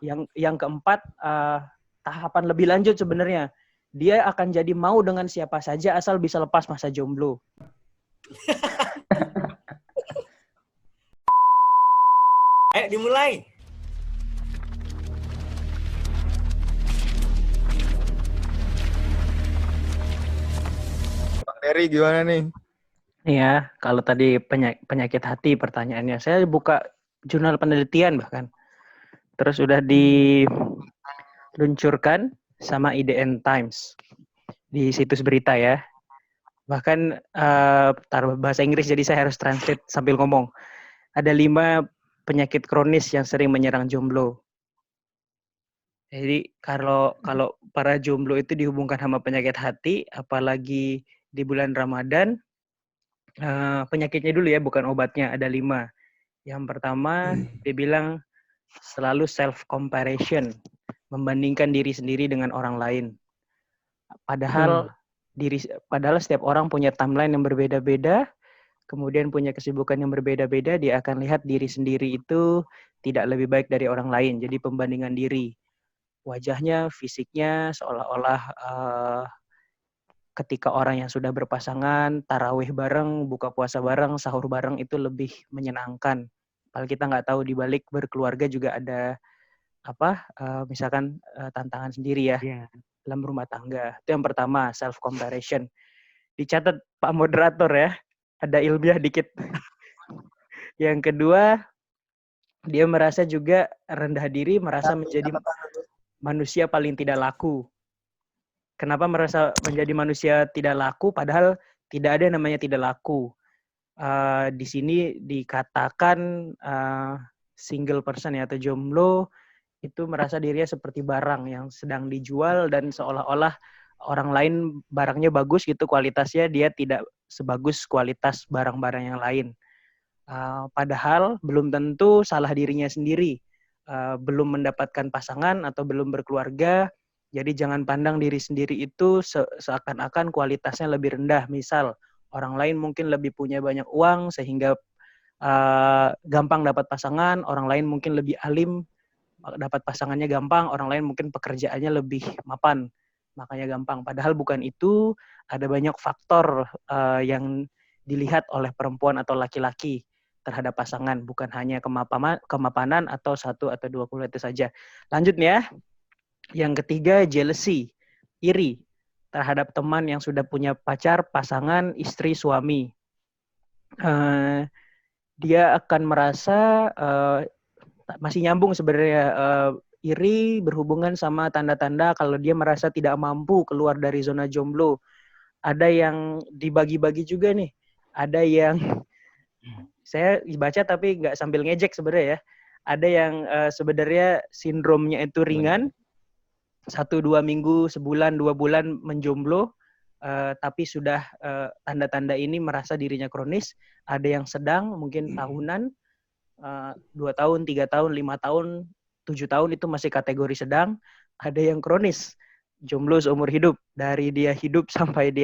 Yang keempat, tahapan lebih lanjut sebenarnya. Dia akan jadi mau dengan siapa saja asal bisa lepas masa jomblo. Ayo dimulai. Bang Dery gimana nih? Ya, kalau tadi penyakit hati pertanyaannya, saya buka jurnal penelitian bahkan. Terus udah diluncurkan sama IDN Times di situs berita ya. Bahkan taruh bahasa Inggris jadi saya harus translate sambil ngomong. Ada 5 penyakit kronis yang sering menyerang jomblo. Jadi kalau para jomblo itu dihubungkan sama penyakit hati, apalagi di bulan Ramadan, penyakitnya dulu ya, bukan obatnya, ada 5. Yang pertama, dia bilang selalu self-comparison, membandingkan diri sendiri dengan orang lain. Padahal setiap orang punya timeline yang berbeda-beda, kemudian punya kesibukan yang berbeda-beda, dia akan lihat diri sendiri itu tidak lebih baik dari orang lain. Jadi pembandingan diri. Wajahnya, fisiknya seolah-olah ketika orang yang sudah berpasangan, tarawih bareng, buka puasa bareng, sahur bareng itu lebih menyenangkan. Padahal kita nggak tahu di balik berkeluarga juga ada misalkan tantangan sendiri ya dalam rumah tangga. Itu yang pertama, self comparison. Dicatat Pak Moderator ya, ada ilmiah dikit. Yang kedua, dia merasa juga rendah diri, merasa menjadi manusia paling tidak laku. Kenapa merasa menjadi manusia tidak laku? Padahal tidak ada yang namanya tidak laku. Di sini dikatakan single person ya, atau jomblo itu merasa dirinya seperti barang yang sedang dijual dan seolah-olah orang lain barangnya bagus gitu kualitasnya, dia tidak sebagus kualitas barang-barang yang lain. Padahal belum tentu salah dirinya sendiri. Belum mendapatkan pasangan atau belum berkeluarga, jadi jangan pandang diri sendiri itu seakan-akan kualitasnya lebih rendah. Misal orang lain mungkin lebih punya banyak uang sehingga gampang dapat pasangan, orang lain mungkin lebih alim, dapat pasangannya gampang, orang lain mungkin pekerjaannya lebih mapan, makanya gampang. Padahal bukan itu, ada banyak faktor yang dilihat oleh perempuan atau laki-laki terhadap pasangan, bukan hanya kemapanan atau 1 atau 2 kualitas saja. Lanjut nih ya. Yang ketiga, jealousy, iri terhadap teman yang sudah punya pacar, pasangan, istri, suami. Dia akan merasa masih nyambung sebenarnya, iri berhubungan sama tanda-tanda kalau dia merasa tidak mampu keluar dari zona jomblo. Ada yang dibagi-bagi juga nih. Ada yang saya baca tapi nggak sambil ngejek sebenarnya ya. Ada yang sebenarnya sindromnya itu ringan, 1-2 minggu, sebulan, 2 bulan menjomblo, tapi sudah tanda-tanda ini merasa dirinya kronis. Ada yang sedang, mungkin tahunan, 2 tahun, 3 tahun, 5 tahun, 7 tahun itu masih kategori sedang. Ada yang kronis, jomblo seumur hidup. Dari dia hidup sampai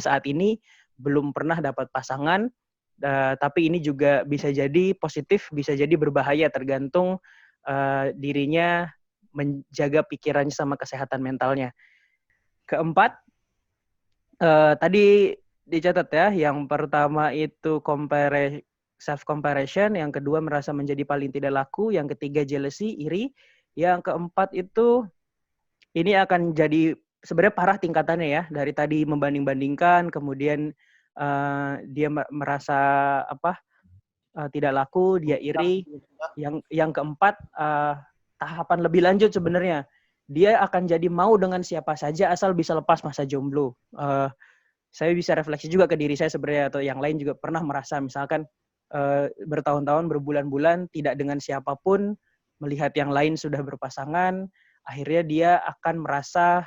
saat ini belum pernah dapat pasangan. Tapi ini juga bisa jadi positif, bisa jadi berbahaya, tergantung dirinya menjaga pikirannya sama kesehatan mentalnya. Keempat, tadi dicatat ya, yang pertama itu self comparison, yang kedua merasa menjadi paling tidak laku, yang ketiga jealousy, iri, yang keempat itu ini akan jadi sebenarnya parah tingkatannya ya, dari tadi membanding-bandingkan, kemudian dia merasa tidak laku, dia iri. Yang keempat, tahapan lebih lanjut sebenarnya. Dia akan jadi mau dengan siapa saja asal bisa lepas masa jomblo. Saya bisa refleksi juga ke diri saya sebenarnya, atau yang lain juga pernah merasa misalkan bertahun-tahun, berbulan-bulan tidak dengan siapapun, melihat yang lain sudah berpasangan, akhirnya dia akan merasa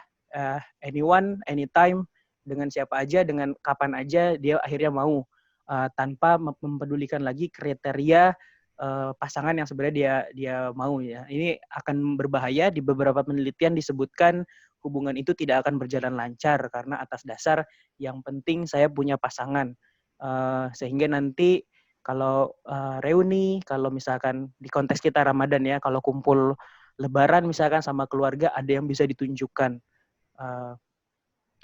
anyone, anytime, dengan siapa aja, dengan kapan aja dia akhirnya mau, tanpa mempedulikan lagi kriteria pasangan yang sebenarnya dia mau ya. Ini akan berbahaya. Di beberapa penelitian disebutkan hubungan itu tidak akan berjalan lancar karena atas dasar yang penting saya punya pasangan. Sehingga nanti kalau reuni, kalau misalkan di konteks kita Ramadan ya, kalau kumpul Lebaran misalkan sama keluarga ada yang bisa ditunjukkan.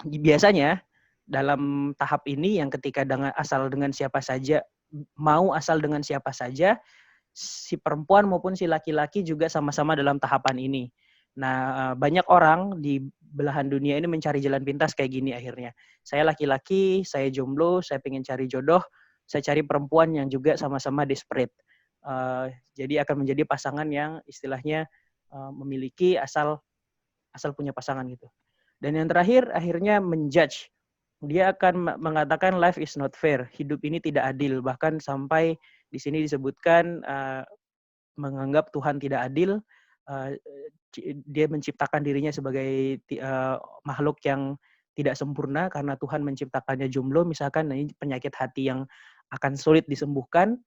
Biasanya dalam tahap ini yang ketika asal dengan siapa saja, mau asal dengan siapa saja, si perempuan maupun si laki-laki juga sama-sama dalam tahapan ini. Nah, banyak orang di belahan dunia ini mencari jalan pintas kayak gini akhirnya. Saya laki-laki, saya jomblo, saya pengen cari jodoh, saya cari perempuan yang juga sama-sama desperate. Jadi akan menjadi pasangan yang istilahnya memiliki asal punya pasangan gitu. Dan yang terakhir akhirnya menjudge. Dia akan mengatakan life is not fair, hidup ini tidak adil. Bahkan sampai di sini disebutkan menganggap Tuhan tidak adil. Dia menciptakan dirinya sebagai makhluk yang tidak sempurna karena Tuhan menciptakannya jomblo. Misalkan ini penyakit hati yang akan sulit disembuhkan.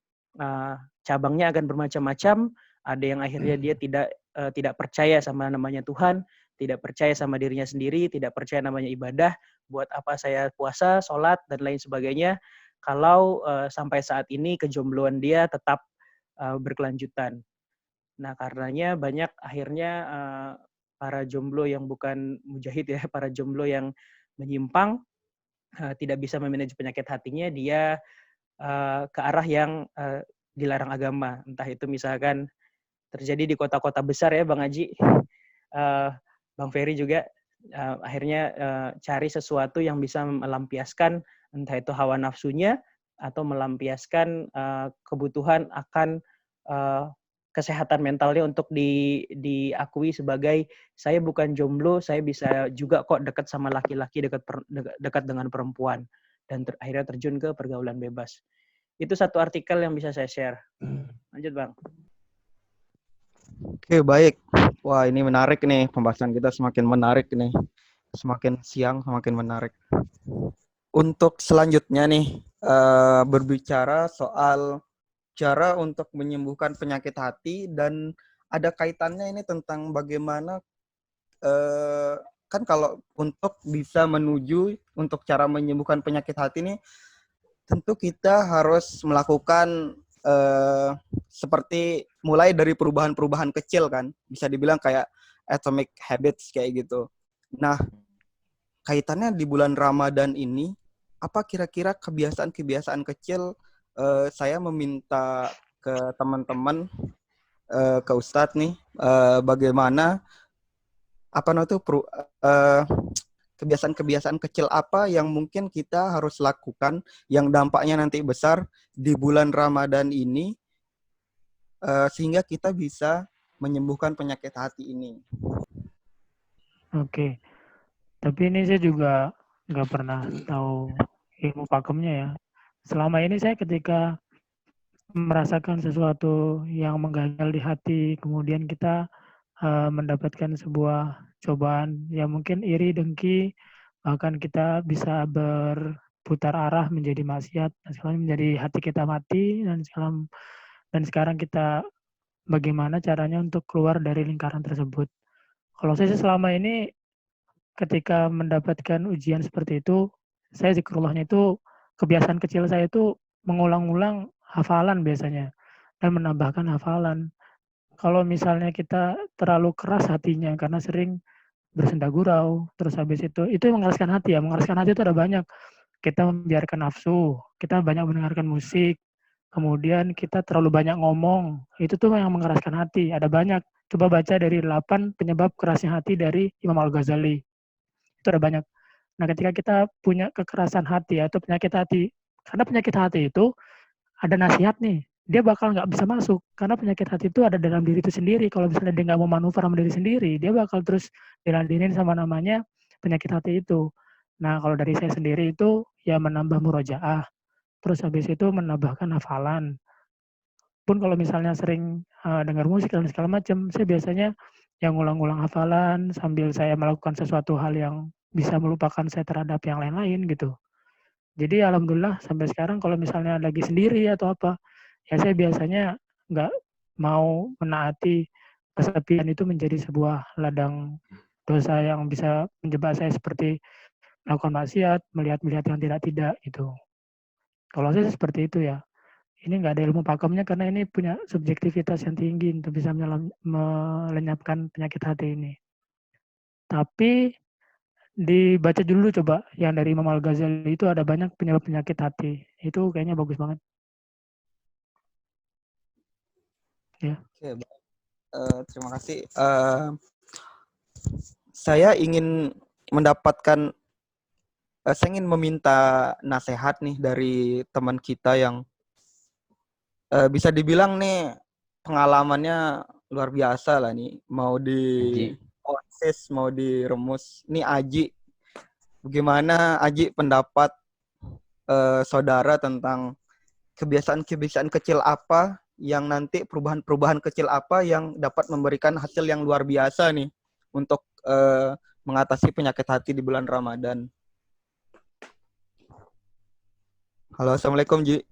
Cabangnya akan bermacam-macam. Ada yang akhirnya dia tidak percaya sama namanya Tuhan, tidak percaya sama dirinya sendiri, tidak percaya namanya ibadah. Buat apa saya puasa, sholat, dan lain sebagainya. Kalau sampai saat ini kejombloan dia tetap berkelanjutan. Nah, karenanya banyak akhirnya para jomblo yang bukan mujahid ya, para jomblo yang menyimpang, tidak bisa memanage penyakit hatinya, dia ke arah yang dilarang agama. Entah itu misalkan terjadi di kota-kota besar ya, Bang Haji, Bang Ferry juga, akhirnya cari sesuatu yang bisa melampiaskan entah itu hawa nafsunya atau melampiaskan kebutuhan akan kesehatan mentalnya untuk diakui sebagai saya bukan jomblo, saya bisa juga kok dekat sama laki-laki, dekat dengan perempuan, dan akhirnya terjun ke pergaulan bebas. Itu satu artikel yang bisa saya share. Lanjut, Bang. Oke, baik. Wah, ini menarik nih, pembahasan kita semakin menarik nih. Semakin siang semakin menarik. Untuk selanjutnya nih, berbicara soal cara untuk menyembuhkan penyakit hati, dan ada kaitannya ini tentang bagaimana kan kalau untuk bisa menuju untuk cara menyembuhkan penyakit hati ini tentu kita harus melakukan seperti mulai dari perubahan-perubahan kecil kan, bisa dibilang kayak atomic habits kayak gitu. Nah, kaitannya di bulan Ramadan ini, apa kira-kira kebiasaan-kebiasaan kecil? Saya meminta ke teman-teman, ke Ustadz nih, bagaimana kebiasaan-kebiasaan kecil apa yang mungkin kita harus lakukan yang dampaknya nanti besar di bulan Ramadan ini, sehingga kita bisa menyembuhkan penyakit hati ini. Oke, tapi ini saya juga nggak pernah tahu ilmu pakemnya ya. Selama ini saya ketika merasakan sesuatu yang mengganjal di hati, kemudian kita mendapatkan sebuah cobaan, ya mungkin iri, dengki, bahkan kita bisa berputar arah menjadi maksiat, dan sekarang menjadi hati kita mati, dan sekarang kita bagaimana caranya untuk keluar dari lingkaran tersebut. Kalau saya selama ini ketika mendapatkan ujian seperti itu, saya zikrullahnya itu, kebiasaan kecil saya itu mengulang-ulang hafalan biasanya, dan menambahkan hafalan. Kalau misalnya kita terlalu keras hatinya karena sering bersenda gurau, terus habis itu mengeraskan hati ya. Mengeraskan hati itu ada banyak. Kita membiarkan nafsu, kita banyak mendengarkan musik, kemudian kita terlalu banyak ngomong. Itu tuh yang mengeraskan hati. Ada banyak. Coba baca dari 8 penyebab kerasnya hati dari Imam Al-Ghazali. Itu ada banyak. Nah, ketika kita punya kekerasan hati atau penyakit hati, karena penyakit hati itu ada nasihat nih, dia bakal nggak bisa masuk karena penyakit hati itu ada dalam diri itu sendiri. Kalau misalnya dia nggak mau manuver sama diri sendiri, dia bakal terus diladenin sama namanya penyakit hati itu. Nah, kalau dari saya sendiri itu ya menambah murojaah, terus habis itu menambahkan hafalan. Pun kalau misalnya sering dengar musik dan segala macam, saya biasanya yang ngulang-ngulang hafalan sambil saya melakukan sesuatu hal yang bisa melupakan saya terhadap yang lain-lain gitu. Jadi alhamdulillah sampai sekarang kalau misalnya lagi sendiri atau apa, ya saya biasanya nggak mau menaati kesepian itu menjadi sebuah ladang dosa yang bisa menjebak saya seperti melakukan maksiat, melihat-melihat yang tidak-tidak gitu. Kalau saya seperti itu ya. ini nggak ada ilmu pakemnya karena ini punya subjektivitas yang tinggi untuk bisa melenyapkan penyakit hati ini. Tapi dibaca dulu coba yang dari Imam Al-Ghazali itu ada banyak penyebab penyakit hati. Itu kayaknya bagus banget. Ya. Oke, baik. Terima kasih. Saya ingin mendapatkan, saya ingin meminta nasihat nih dari teman kita yang bisa dibilang nih pengalamannya luar biasa lah nih. Mau di Aji. OSIS, mau diremus. Nih Aji, bagaimana Aji pendapat saudara tentang kebiasaan-kebiasaan kecil apa yang nanti perubahan-perubahan kecil apa yang dapat memberikan hasil yang luar biasa nih untuk mengatasi penyakit hati di bulan Ramadan. Halo, Assalamualaikum Ji.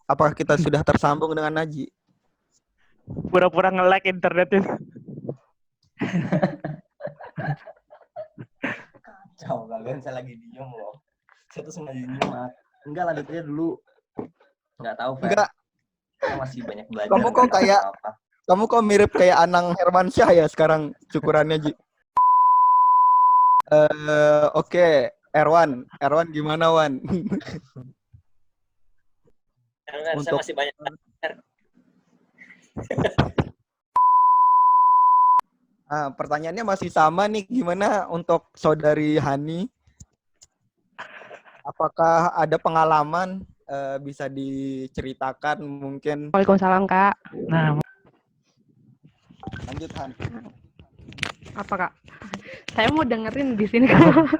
Apakah kita sudah tersambung dengan Naji? Pura-pura nge-lag internet itu. Kacau, kalian saya lagi diem loh. Saya tuh sengaja nyimak. Enggak lah, detailnya dulu. Enggak tahu, Fer. Enggak, Saya masih banyak belajar. Kamu kok nggak tahu kayak- apa-apa. kamu kok mirip kayak Anang Hermansyah ya sekarang cukurannya Ji. Oke, Erwan gimana Wan? Saya Untuk- masih banyak belajar. Pertanyaannya masih sama nih, gimana untuk saudari Hani? Apakah ada pengalaman bisa diceritakan mungkin? Waalaikumsalam Kak. Nah, Lanjut Han. Apa Kak? Saya mau dengerin di sini Kak.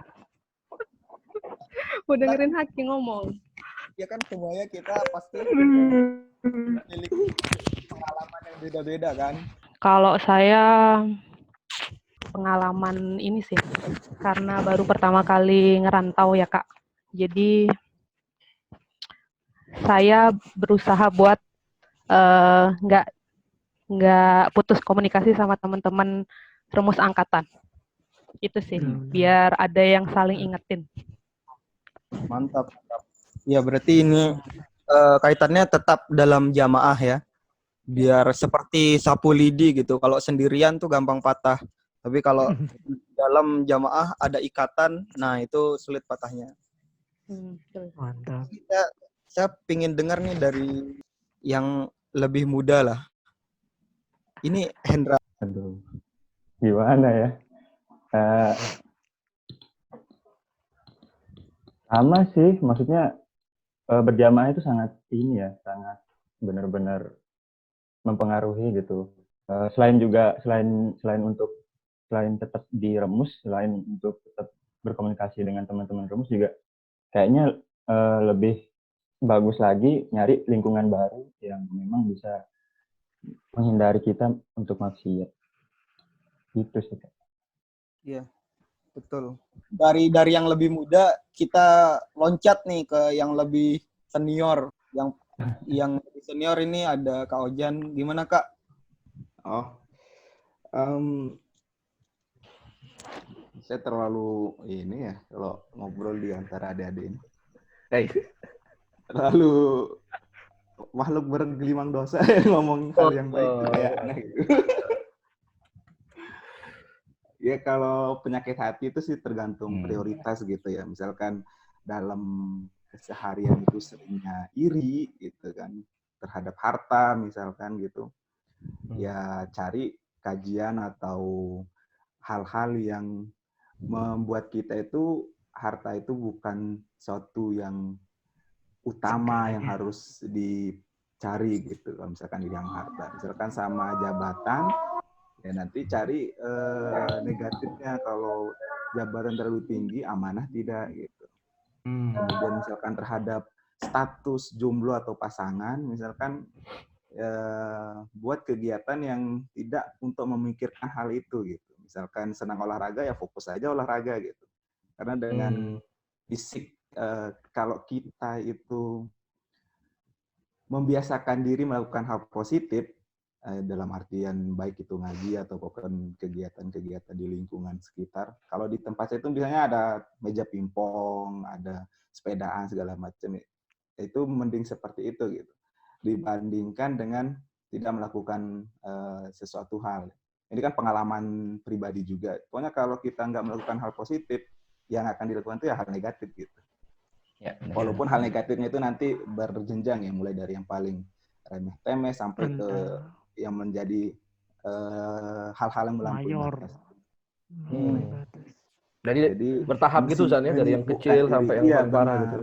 Mau dengerin Haki ngomong. Ya kan semuanya kita pasti memiliki pengalaman yang beda-beda kan? Kalau saya pengalaman ini sih, karena baru pertama kali ngerantau ya Kak. Jadi saya berusaha buat nggak putus komunikasi sama teman-teman rumus angkatan. Itu sih, biar ada yang saling ingetin. Mantap. Ya berarti ini kaitannya tetap dalam jamaah ya. Biar seperti sapu lidi gitu. Kalau sendirian tuh gampang patah. Tapi kalau dalam jamaah ada ikatan, nah itu sulit patahnya. Betul. mantap. Saya pingin dengar nih dari yang lebih muda lah. Ini Hendra. Aduh, gimana ya? Sama sih, maksudnya berjamaah itu sangat ini ya, sangat benar-benar mempengaruhi gitu. Selain tetap diremus, selain untuk tetap berkomunikasi dengan teman-teman remus juga kayaknya lebih bagus lagi nyari lingkungan baru yang memang bisa menghindari kita untuk maksiat. Gitu sih. Iya, betul. Dari yang lebih muda kita loncat nih ke yang lebih senior. Yang lebih senior ini ada Kak Ojan. Gimana Kak? Saya terlalu ini ya kalau ngobrol di antara adik-adik ini. Terlalu makhluk bergelimang dosa ngomong hal yang baik kayak aneh gitu. Ya kalau penyakit hati itu sih tergantung prioritas gitu ya. Misalkan dalam keseharian itu seringnya iri gitu kan terhadap harta misalkan gitu. Ya cari kajian atau hal-hal yang membuat kita itu harta itu bukan suatu yang utama yang harus dicari gitu. Kalau misalkan yang harta, misalkan sama jabatan, ya nanti cari negatifnya. Kalau jabatan terlalu tinggi, amanah tidak gitu. Kemudian misalkan terhadap status jomblo atau pasangan, misalkan buat kegiatan yang tidak untuk memikirkan hal itu gitu. Misalkan senang olahraga ya fokus aja olahraga gitu. Karena dengan fisik kalau kita itu membiasakan diri melakukan hal positif dalam artian baik itu ngaji atau kegiatan-kegiatan di lingkungan sekitar. Kalau di tempat saya itu biasanya ada meja pingpong, ada sepedaan segala macam. Itu mending seperti itu gitu. dibandingkan dengan tidak melakukan sesuatu hal. Ini kan pengalaman pribadi juga. Pokoknya kalau kita nggak melakukan hal positif, yang akan dilakukan itu ya hal negatif gitu. Ya, benar. Walaupun hal negatifnya itu nanti berjenjang ya, mulai dari yang paling remeh-temeh sampai ke yang menjadi hal-hal yang melampaui Mayor. batas. Melampaui batas. Jadi bertahap gitu Zan ya, dari yang kecil sampai yang paling parah gitu.